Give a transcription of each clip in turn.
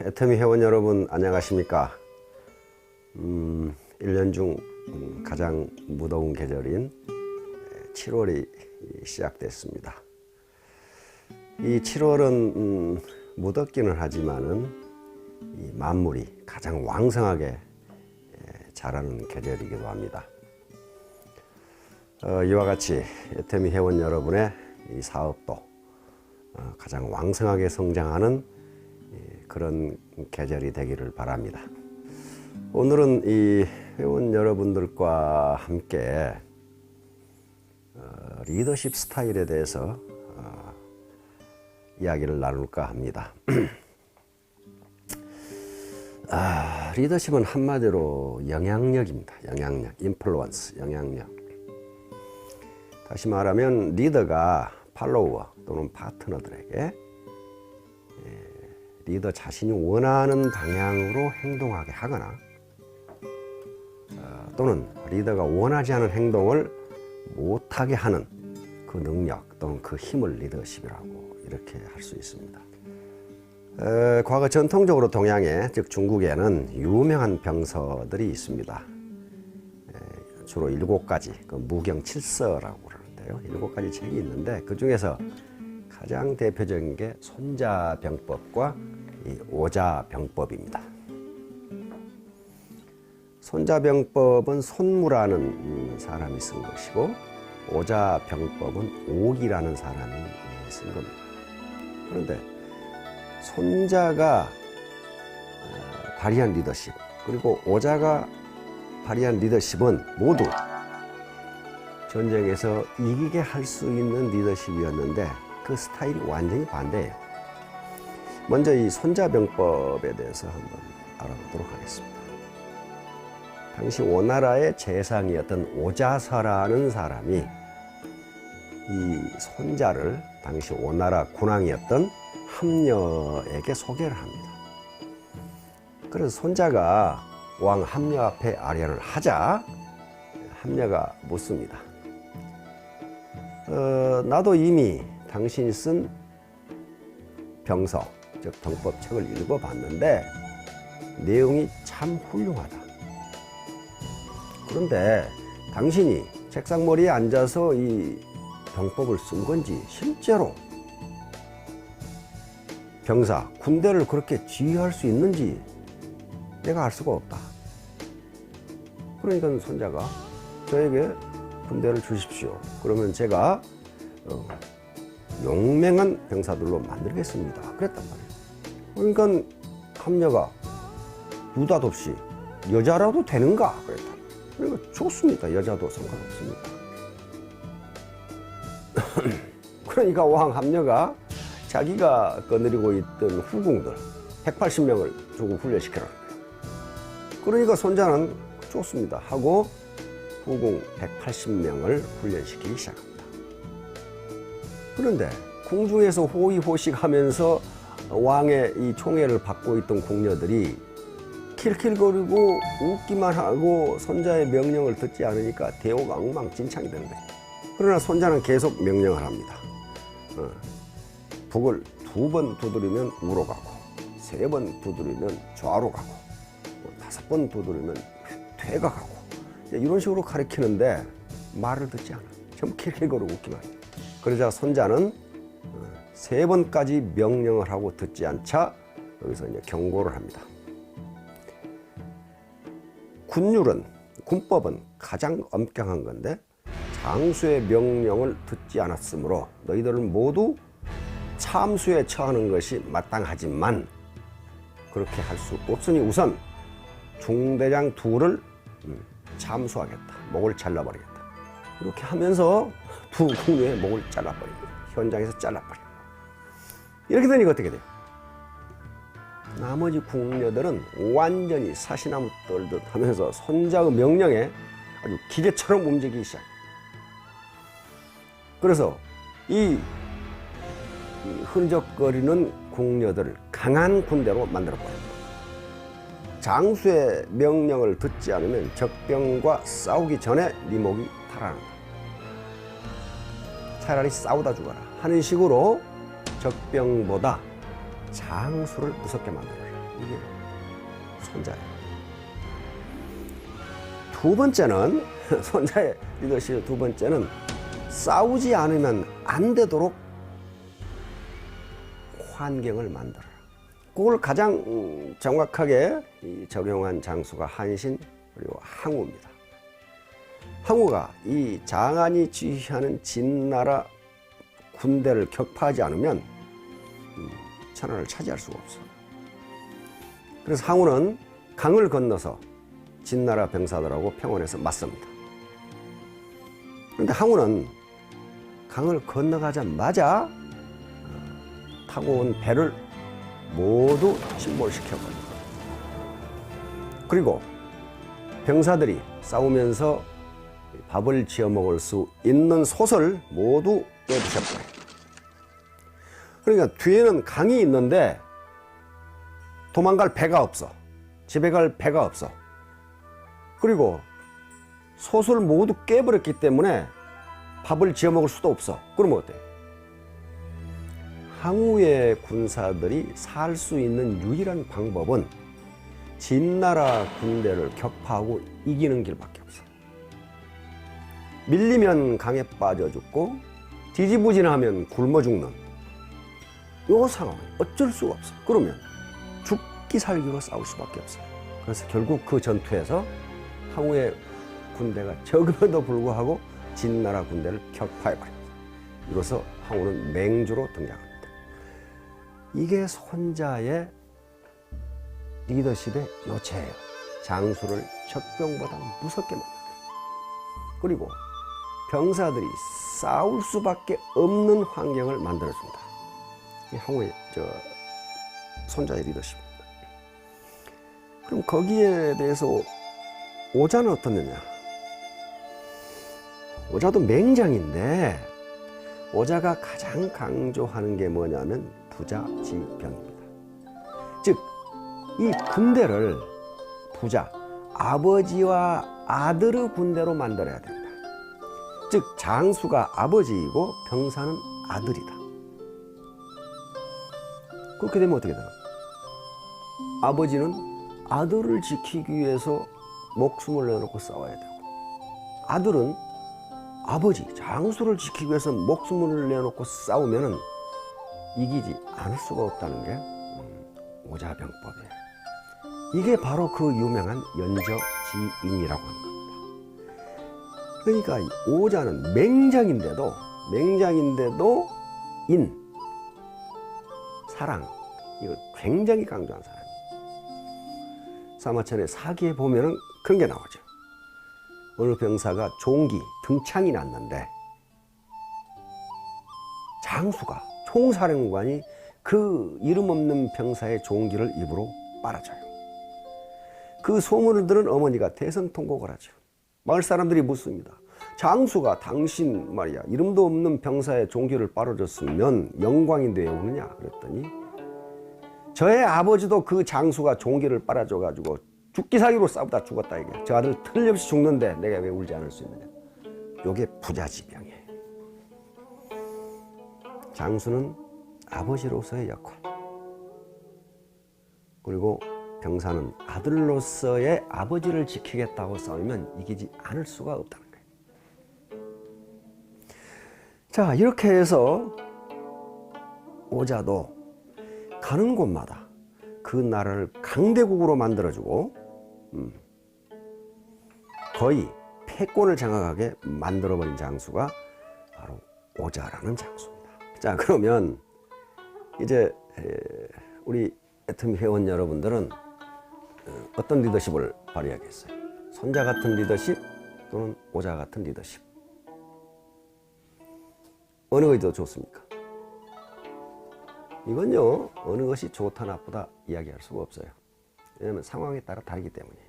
애터미 회원 여러분 안녕하십니까. 1년 중 가장 무더운 계절인 7월이 시작됐습니다. 이 7월은 무덥기는 하지만은 이 만물이 가장 왕성하게 자라는 계절이기도 합니다. 이와 같이 애터미 회원 여러분의 이 사업도 가장 왕성하게 성장하는 그런 계절이 되기를 바랍니다. 오늘은 이 회원 여러분들과 함께 리더십 스타일에 대해서 이야기를 나눌까 합니다. 리더십은 한마디로 영향력입니다. 영향력, 인플루언스, 영향력. 다시 말하면 리더가 팔로워 또는 파트너들에게 리더 자신이 원하는 방향으로 행동하게 하거나 또는 리더가 원하지 않은 행동을 못하게 하는 그 능력 또는 그 힘을 리더십이라고 이렇게 할 수 있습니다. 과거 전통적으로 동양에 즉 중국에는 유명한 병서들이 있습니다. 주로 7가지 그 무경칠서라고 그러는데요. 7가지 책이 있는데 그 중에서 가장 대표적인 게 손자병법과 이 오자병법입니다. 손자병법은 손무라는 사람이 쓴 것이고 오자병법은 옥이라는 사람이 쓴 겁니다. 그런데 손자가 발휘한 리더십 그리고 오자가 발휘한 리더십은 모두 전쟁에서 이기게 할 수 있는 리더십이었는데 그 스타일이 완전히 반대예요. 먼저 이 손자병법에 대해서 한번 알아보도록 하겠습니다. 당시 오나라의 재상이었던 오자서라는 사람이 이 손자를 당시 오나라 군왕이었던 함녀에게 소개를 합니다. 그래서 손자가 왕 함녀 앞에 아련을 하자 함녀가 묻습니다. 나도 이미 당신이 쓴 병서, 즉 병법책을 읽어봤는데 내용이 참 훌륭하다. 그런데 당신이 책상머리에 앉아서 이 병법을 쓴 건지 실제로 병사, 군대를 그렇게 지휘할 수 있는지 내가 알 수가 없다. 그러니까 손자가 저에게 군대를 주십시오. 그러면 제가 용맹한 병사들로 만들겠습니다. 그랬단 말이에요. 그러니까 함녀가 느닷없이 여자라도 되는가? 그랬다. 그러니까 좋습니다. 여자도 상관없습니다. 그러니까 왕 함녀가 자기가 거느리고 있던 후궁들 180명을 주고 훈련시키라는 거예요. 그러니까 손자는 좋습니다 하고 후궁 180명을 훈련시키기 시작합니다. 그런데 궁중에서 호의호식하면서 왕의 이 총애를 받고 있던 궁녀들이 킬킬거리고 웃기만 하고 손자의 명령을 듣지 않으니까 대우가 엉망진창이 되는 거예요. 그러나 손자는 계속 명령을 합니다. 북을 2번 두드리면 우로 가고 3번 두드리면 좌로 가고 5번 두드리면 퇴가 가고 이런 식으로 가르치는데 말을 듣지 않아. 전부 킬킬거리고 웃기만 해. 그러자 손자는 3번까지 명령을 하고 듣지 않자 여기서 이제 경고를 합니다. 군법은 가장 엄격한 건데 장수의 명령을 듣지 않았으므로 너희들은 모두 참수에 처하는 것이 마땅하지만 그렇게 할 수 없으니 우선 중대장 2를 참수하겠다. 목을 잘라버리겠다. 이렇게 하면서 두 궁녀의 목을 잘라버리고 현장에서 잘라버리고 이렇게 되니까 어떻게 돼요? 나머지 궁녀들은 완전히 사시나무 떨듯 하면서 손자의 명령에 아주 기계처럼 움직이기 시작해요. 그래서 이 흔적거리는 궁녀들을 강한 군대로 만들어버립니다. 장수의 명령을 듣지 않으면 적병과 싸우기 전에 네 목이 달아난다. 차라리 싸우다 죽어라 하는 식으로 적병보다 장수를 무섭게 만들어라. 이게 손자예요. 두 번째는 손자의 리더십의 두 번째는 싸우지 않으면 안 되도록 환경을 만들어라. 그걸 가장 정확하게 적용한 장수가 한신 그리고 항우입니다. 항우가 이 장안이 지휘하는 진나라 군대를 격파하지 않으면 천안을 차지할 수가 없어. 그래서 항우는 강을 건너서 진나라 병사들하고 평원에서 맞섭니다. 그런데 항우는 강을 건너가자마자 타고 온 배를 모두 침몰시켰거든요. 그리고 병사들이 싸우면서 밥을 지어 먹을 수 있는 솥을 모두 깨부셨고요. 그러니까 뒤에는 강이 있는데 도망갈 배가 없어. 집에 갈 배가 없어. 그리고 솥을 모두 깨버렸기 때문에 밥을 지어 먹을 수도 없어. 그러면 어때? 항우의 군사들이 살 수 있는 유일한 방법은 진나라 군대를 격파하고 이기는 길밖에 없어. 밀리면 강에 빠져 죽고 뒤지부진하면 굶어 죽는 요 상황 어쩔 수가 없어. 그러면 죽기 살기로 싸울 수밖에 없어요. 그래서 결국 그 전투에서 항우의 군대가 적음에도 불구하고 진나라 군대를 격파해버립니다. 이로써 항우는 맹주로 등장합니다. 이게 손자의 리더십의 요체예요. 장수를 적병보다 무섭게 만드는. 그리고 병사들이 싸울 수밖에 없는 환경을 만들어준다. 이 항우의 손자의 리더십입니다. 그럼 거기에 대해서 오자는 어떻느냐? 오자도 맹장인데 오자가 가장 강조하는 게 뭐냐면 부자지병입니다. 즉, 이 군대를 부자, 아버지와 아들의 군대로 만들어야 된다. 즉, 장수가 아버지이고 병사는 아들이다. 그렇게 되면 어떻게 되나? 아버지는 아들을 지키기 위해서 목숨을 내놓고 싸워야 되고, 아들은 아버지, 장수를 지키기 위해서 목숨을 내놓고 싸우면은 이기지 않을 수가 없다는 게 오자병법이에요. 이게 바로 그 유명한 연저지인이라고 하는 겁니다. 그러니까 오자는 맹장인데도 사랑, 이거 굉장히 강조한 사람이에요. 사마천의 사기에 보면은 그런 게 나오죠. 어느 병사가 종기, 등창이 났는데 장수가, 총사령관이 그 이름 없는 병사의 종기를 입으로 빨아줘요. 그 소문을 들은 어머니가 대성통곡을 하죠. 마을 사람들이 묻습니다. 장수가 당신 말이야 이름도 없는 병사의 종기를 빨아줬으면 영광인데 왜 우느냐 그랬더니 저의 아버지도 그 장수가 종기를 빨아줘가지고 죽기 살기로 싸우다 죽었다 이게. 저 아들 틀림없이 죽는데 내가 왜 울지 않을 수 있느냐. 요게 부자지병이에요. 장수는 아버지로서의 역할, 그리고 병사는 아들로서의 아버지를 지키겠다고 싸우면 이기지 않을 수가 없다는 거예요. 자, 이렇게 해서 오자도 가는 곳마다 그 나라를 강대국으로 만들어주고 거의 패권을 장악하게 만들어버린 장수가 바로 오자라는 장수입니다. 자, 그러면 이제 우리 애터미 회원 여러분들은 어떤 리더십을 발휘하겠어요? 손자 같은 리더십 또는 오자 같은 리더십, 어느 것이 더 좋습니까? 이건요 어느 것이 좋다 나쁘다 이야기할 수가 없어요. 왜냐하면 상황에 따라 다르기 때문이에요.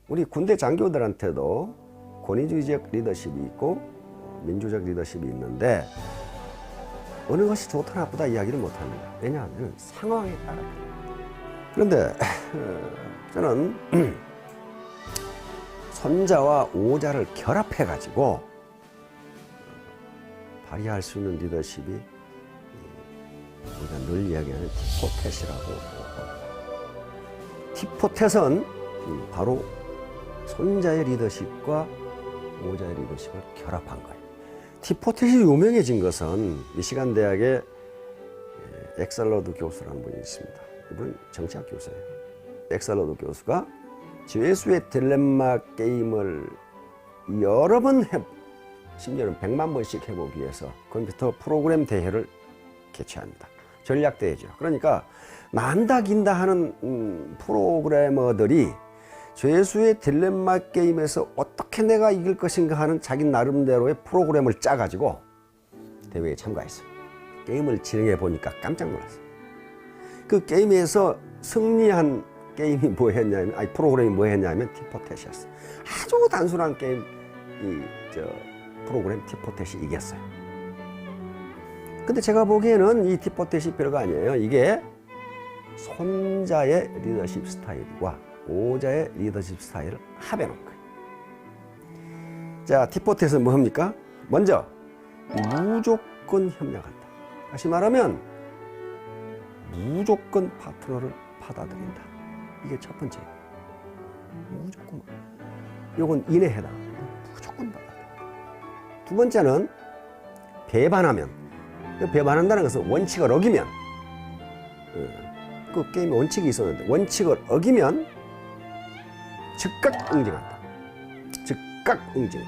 우리 군대 장교들한테도 권위주의적 리더십이 있고 민주적 리더십이 있는데 어느 것이 좋다 나쁘다 이야기를 못합니다. 왜냐하면 상황에 따라. 그런데 저는 손자와 오자를 결합해 가지고 발휘할 수 있는 리더십이 우리가 늘 이야기하는 티포켓이라고 티포텟은 바로 손자의 리더십과 오자의 리더십을 결합한 거예요. 티포텟이 유명해진 것은 미시간 대학의 엑살러드 교수라는 분이 있습니다. 이분은 정치학 교수예요. 엑살러드 교수가 죄수의 딜레마 게임을 여러 번 심지어는 100만 번씩 해보기 위해서 컴퓨터 프로그램 대회를 개최합니다. 전략 대회죠. 그러니까 난다 긴다 하는 프로그래머들이 죄수의 딜레마 게임에서 어떻게 내가 이길 것인가 하는 자기 나름대로의 프로그램을 짜가지고 대회에 참가했어요. 게임을 진행해 보니까 깜짝 놀랐어요. 그 게임에서 승리한 게임이 뭐였냐면, 프로그램이 뭐였냐면 티포텟이었어요. 아주 단순한 게임, 프로그램 티포텟이 이겼어요. 근데 제가 보기에는 이 티포텟이 별거 아니에요. 이게 손자의 리더십 스타일과 오자의 리더십 스타일을 합해놓은 거예요. 자, 티포텟은 뭡니까? 먼저 무조건 협력한다. 다시 말하면 무조건 파트너를 받아들인다. 이게 첫 번째. 무조건. 요건 인에 해당합니다. 무조건 받아들인다. 두 번째는 배반하면, 배반한다는 것은 원칙을 어기면, 그 게임에 원칙이 있었는데 원칙을 어기면 즉각 응징한다. 즉각 응징을.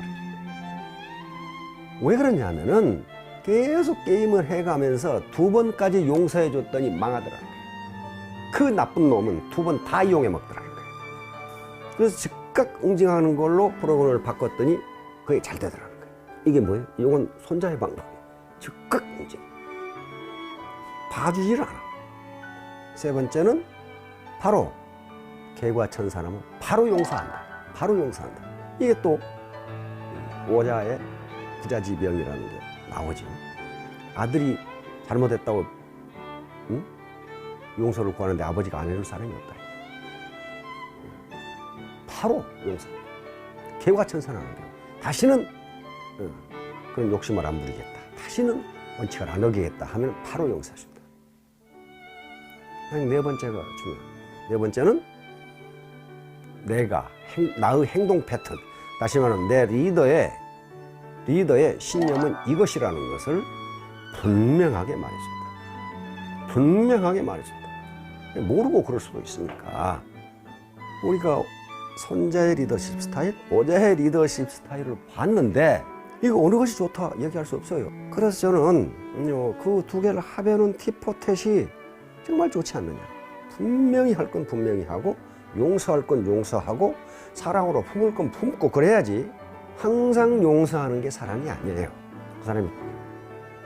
왜 그러냐면은 계속 게임을 해가면서 두 번까지 용서해 줬더니 망하더라는 거예요. 그 나쁜 놈은 두 번 다 이용해 먹더라는 거예요. 그래서 즉각 응징하는 걸로 프로그램을 바꿨더니 그게 잘 되더라는 거예요. 이게 뭐예요? 이건 손자의 방법이에요. 즉각 응징. 봐주지를 않아. 세 번째는 바로 개과천선하면 바로 용서한다. 바로 용서한다. 이게 또 오자의 부자지병이라는 게 나오지. 아들이 잘못했다고 용서를 구하는데 아버지가 안 해줄 사람이 없다. 바로 용서한다. 개과천선하는 게 다시는 그런 욕심을 안 부리겠다. 다시는 원칙을 안 어기겠다 하면 바로 용서해준다. 네 번째가 중요합니다. 네 번째는 나의 행동 패턴, 다시 말하면 내 리더의 신념은 이것이라는 것을 분명하게 말해준다. 분명하게 말해준다. 모르고 그럴 수도 있으니까 우리가 손자의 리더십 스타일, 오자의 리더십 스타일을 봤는데 이거 어느 것이 좋다 얘기할 수 없어요. 그래서 저는 그 두 개를 합해놓은 티포텟이 정말 좋지 않느냐. 분명히 할 건 분명히 하고 용서할 건 용서하고 사랑으로 품을 건 품고 그래야지. 항상 용서하는 게 사랑이 아니에요. 그 사람이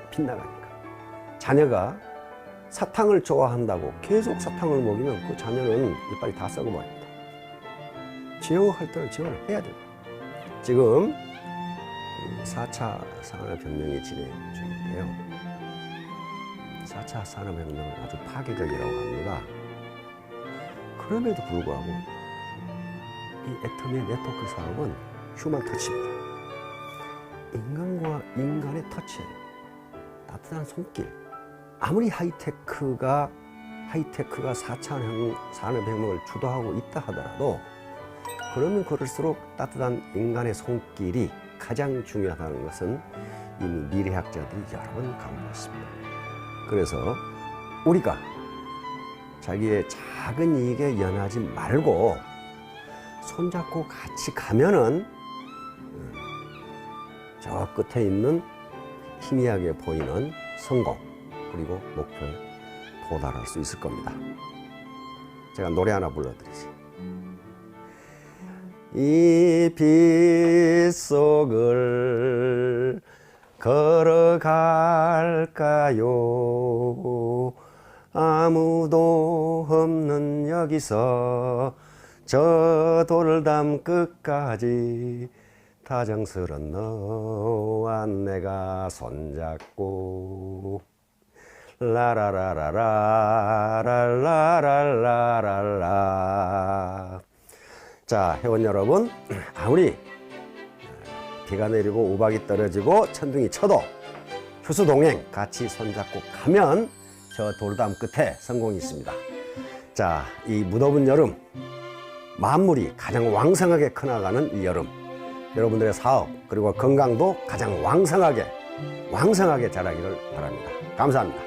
빗나가니까. 자녀가 사탕을 좋아한다고 계속 사탕을 먹이면 그 자녀는 이빨이 다 썩어버립니다. 제어할 때는 제어를 해야 됩니다. 지금 4차 산업혁명이 진행 중인데요. 4차 산업혁명은 아주 파괴적이라고 합니다. 그럼에도 불구하고 이 애터미 네트워크 사업은 휴먼 터치입니다. 인간과 인간의 터치예요. 따뜻한 손길. 아무리 하이테크가 4차 산업혁명을 주도하고 있다 하더라도 그러면 그럴수록 따뜻한 인간의 손길이 가장 중요하다는 것은 이미 미래학자들이 여러 번 강조했습니다. 그래서 우리가 자기의 작은 이익에 연하지 말고 손잡고 같이 가면은 저 끝에 있는 희미하게 보이는 성공 그리고 목표에 도달할 수 있을 겁니다. 제가 노래 하나 불러드리죠. 이 빗속을 걸어갈까요? 아무도 없는 여기서 저 돌담 끝까지 다정스런 너와 내가 손잡고 라라라라라라라라라. 자, 회원 여러분, 아무리 비가 내리고 우박이 떨어지고 천둥이 쳐도 효수동행 같이 손잡고 가면 저 돌담 끝에 성공이 있습니다. 자, 이 무더운 여름, 만물이 가장 왕성하게 커나가는 이 여름, 여러분들의 사업 그리고 건강도 가장 왕성하게 자라기를 바랍니다. 감사합니다.